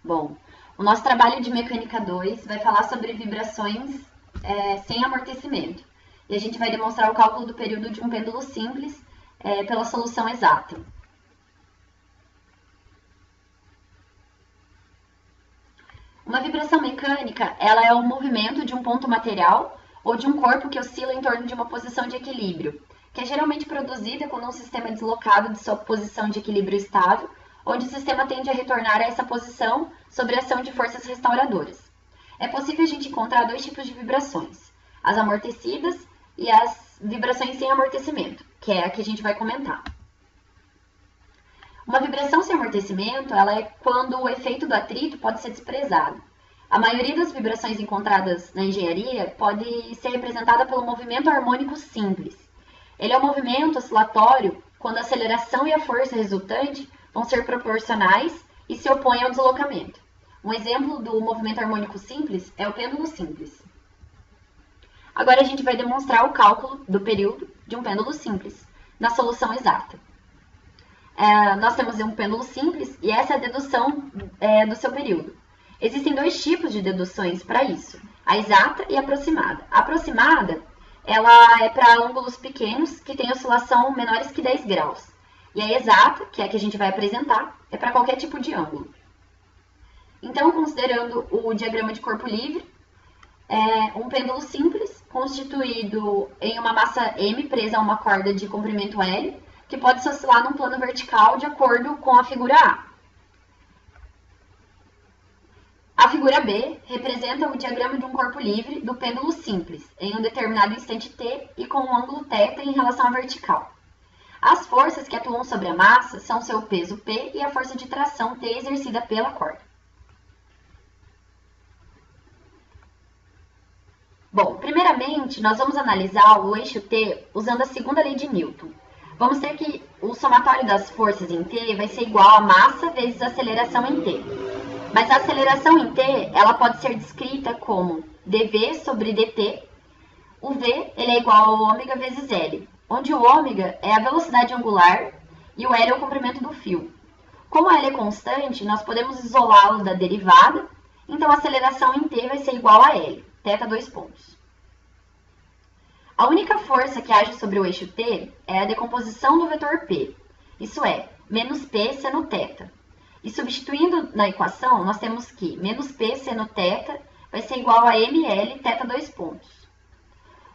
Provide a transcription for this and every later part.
Bom, o nosso trabalho de Mecânica 2 vai falar sobre vibrações sem amortecimento. E a gente vai demonstrar o cálculo do período de um pêndulo simples pela solução exata. Uma vibração mecânica, ela é o movimento de um ponto material ou de um corpo que oscila em torno de uma posição de equilíbrio, que é geralmente produzida quando um sistema é deslocado de sua posição de equilíbrio estável, onde o sistema tende a retornar a essa posição sob a ação de forças restauradoras. É possível a gente encontrar dois tipos de vibrações, as amortecidas e as vibrações sem amortecimento, que é a que a gente vai comentar. Uma vibração sem amortecimento, ela é quando o efeito do atrito pode ser desprezado. A maioria das vibrações encontradas na engenharia pode ser representada pelo movimento harmônico simples. Ele é um movimento oscilatório quando a aceleração e a força resultante vão ser proporcionais e se opõem ao deslocamento. Um exemplo do movimento harmônico simples é o pêndulo simples. Agora a gente vai demonstrar o cálculo do período de um pêndulo simples na solução exata. Nós temos um pêndulo simples e essa é a dedução do seu período. Existem dois tipos de deduções para isso, a exata e a aproximada. A aproximada, ela é para ângulos pequenos que têm oscilação menores que 10 graus. E a exata, que é a que a gente vai apresentar, é para qualquer tipo de ângulo. Então, considerando o diagrama de corpo livre, um pêndulo simples constituído em uma massa M presa a uma corda de comprimento L, que pode se oscilar num plano vertical de acordo com a figura A. A figura B representa o diagrama de um corpo livre do pêndulo simples, em um determinado instante t e com um ângulo θ em relação à vertical. As forças que atuam sobre a massa são seu peso P e a força de tração T exercida pela corda. Bom, primeiramente, nós vamos analisar o eixo T usando a segunda lei de Newton. Vamos ter que o somatório das forças em T vai ser igual a massa vezes a aceleração em T. Mas a aceleração em T, ela pode ser descrita como dv sobre dt. O v ele é igual ao ômega vezes L, onde o ômega é a velocidade angular e o L é o comprimento do fio. Como L é constante, nós podemos isolá-lo da derivada, então a aceleração em T vai ser igual a L, θ 2 pontos. A única força que age sobre o eixo T é a decomposição do vetor P, isso é, menos P seno θ. E substituindo na equação, nós temos que menos P seno θ vai ser igual a ml θ 2 pontos.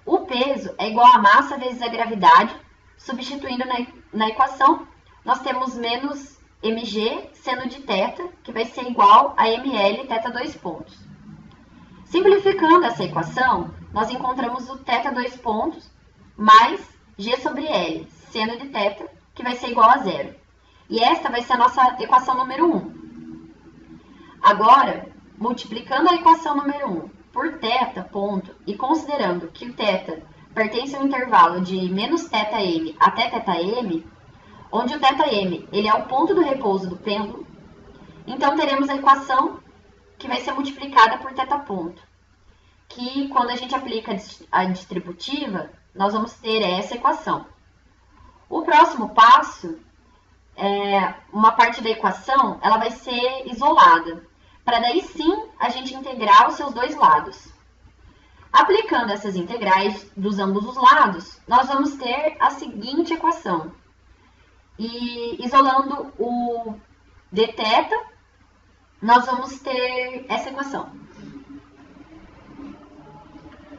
O peso é igual a massa vezes a gravidade. Substituindo na equação, nós temos menos mg seno de θ, que vai ser igual a ml θ 2 pontos. Simplificando essa equação, nós encontramos o θ 2 pontos mais g sobre L, seno de θ, que vai ser igual a zero. E esta vai ser a nossa equação número 1. Agora, multiplicando a equação número 1 por θ ponto e considerando que o θ pertence ao intervalo de menos θm até θm, onde o θm ele é o ponto do repouso do pêndulo, então teremos a equação que vai ser multiplicada por θ ponto, que quando a gente aplica a distributiva, nós vamos ter essa equação. O próximo passo, uma parte da equação, ela vai ser isolada, para daí sim a gente integrar os seus dois lados. Aplicando essas integrais dos ambos os lados, nós vamos ter a seguinte equação. E isolando o dθ, nós vamos ter essa equação.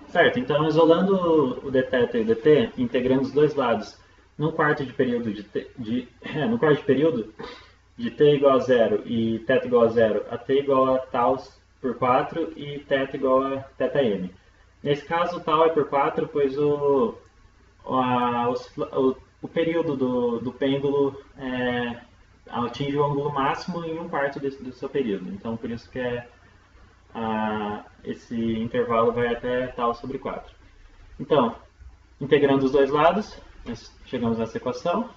Certo, então isolando o dθ e o dt, integrando os dois lados no quarto de período no quarto de período de t igual a zero e θ igual a zero, a t igual a τ por 4 e θ igual a θm. Nesse caso, τ é por 4, pois o período do pêndulo atinge o ângulo máximo em um quarto do seu período. Então, por isso que esse intervalo vai até τ sobre 4. Então, integrando os dois lados, nós chegamos nessa equação.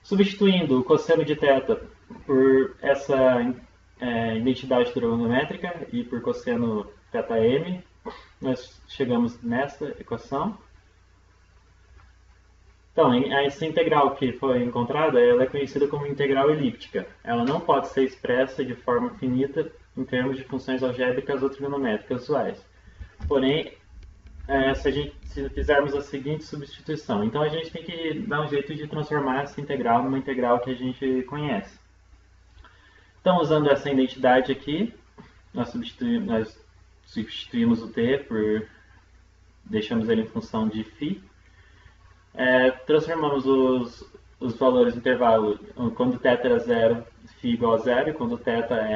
Substituindo o cosseno de θ por essa identidade trigonométrica e por cosseno θm, nós chegamos nessa equação. Então, essa integral que foi encontrada, ela é conhecida como integral elíptica. Ela não pode ser expressa de forma finita em termos de funções algébricas ou trigonométricas usuais. Porém, se fizermos a seguinte substituição, então a gente tem que dar um jeito de transformar essa integral numa integral que a gente conhece. Então, usando essa identidade aqui, nós substituímos o t deixamos ele em função de φ. Transformamos os valores do intervalo, quando θ era 0, φ igual a 0, e quando θ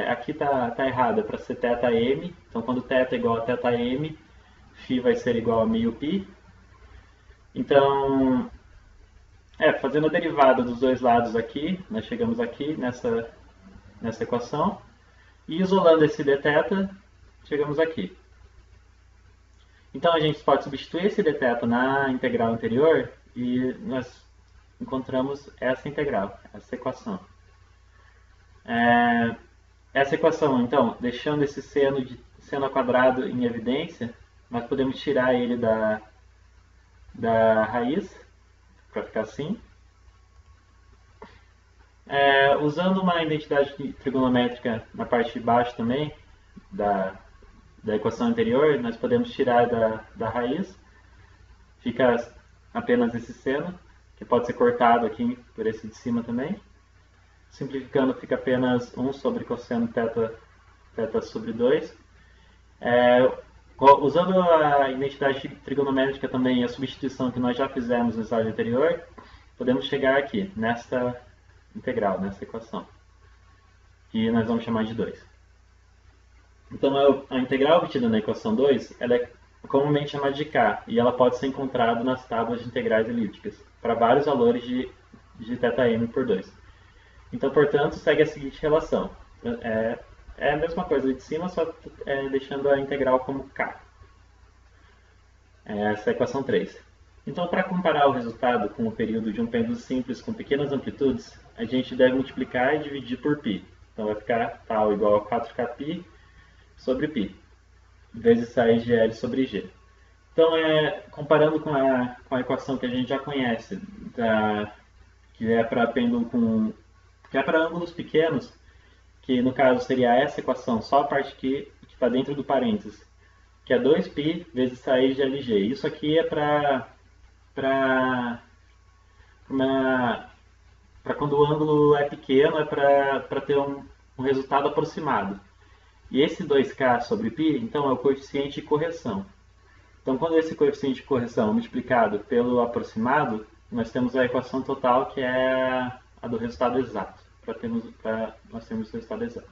aqui está errado, é para ser θm, então quando θ é igual a θm, φ vai ser igual a meio π. Então, fazendo a derivada dos dois lados aqui, nós chegamos aqui nessa equação, e isolando esse dθ, chegamos aqui. Então a gente pode substituir esse dθ na integral anterior e nós encontramos essa integral, essa equação. Essa equação, então, deixando esse seno ao quadrado em evidência, nós podemos tirar ele da raiz, para ficar assim. Usando uma identidade trigonométrica na parte de baixo também, da equação anterior, nós podemos tirar da raiz. Fica apenas esse seno, que pode ser cortado aqui por esse de cima também. Simplificando, fica apenas 1 sobre cosseno θ sobre 2. Usando a identidade trigonométrica também e a substituição que nós já fizemos no slide anterior, podemos chegar aqui, nesta integral, nessa equação, que nós vamos chamar de 2. Então, a integral obtida na equação 2, ela é comumente chamada de K, e ela pode ser encontrada nas tábuas de integrais elípticas, para vários valores de θm por 2. Então, portanto, segue a seguinte relação. É a mesma coisa de cima, só deixando a integral como K. Essa é a equação 3. Então, para comparar o resultado com o período de um pêndulo simples com pequenas amplitudes, a gente deve multiplicar e dividir por π. Então, vai ficar tal igual a 4kπ sobre π, vezes raiz de L sobre G. Então, comparando com a equação que a gente já conhece, que é para pêndulo que é para ângulos pequenos, que no caso seria essa equação, só a parte que está dentro do parênteses, que é 2π vezes raiz de LG. Isso aqui é para quando o ângulo é pequeno, é para ter um resultado aproximado. E esse 2k sobre π, então, é o coeficiente de correção. Então, quando esse coeficiente de correção é multiplicado pelo aproximado, nós temos a equação total, que é a do resultado exato, para nós termos o resultado exato.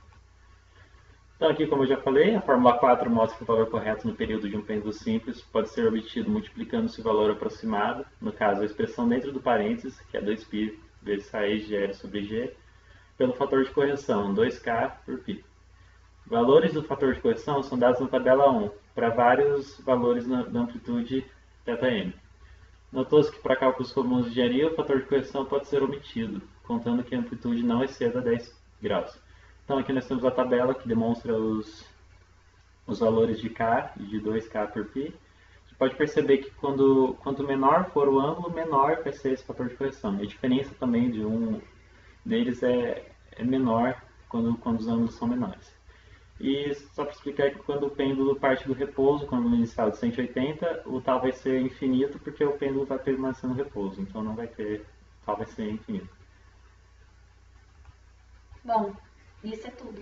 Então, aqui, como eu já falei, a fórmula 4 mostra que o valor correto no período de um pêndulo simples pode ser obtido multiplicando esse valor aproximado, no caso, a expressão dentro do parênteses, que é 2π vezes raiz de L sobre G, pelo fator de correção, 2k por π. Valores do fator de correção são dados na tabela 1, para vários valores da amplitude θm. Notou-se que para cálculos comuns de engenharia, o fator de correção pode ser omitido, contando que a amplitude não exceda 10 graus. Então aqui nós temos a tabela que demonstra os valores de K e de 2K por π. Você pode perceber que quanto menor for o ângulo, menor vai ser esse fator de correção. E a diferença também de um deles é menor quando os ângulos são menores. E só para explicar que quando o pêndulo parte do repouso, com o ângulo inicial de 180, o tal vai ser infinito porque o pêndulo vai permanecer no repouso. Então não vai ter, o tal vai ser infinito. Bom, isso é tudo.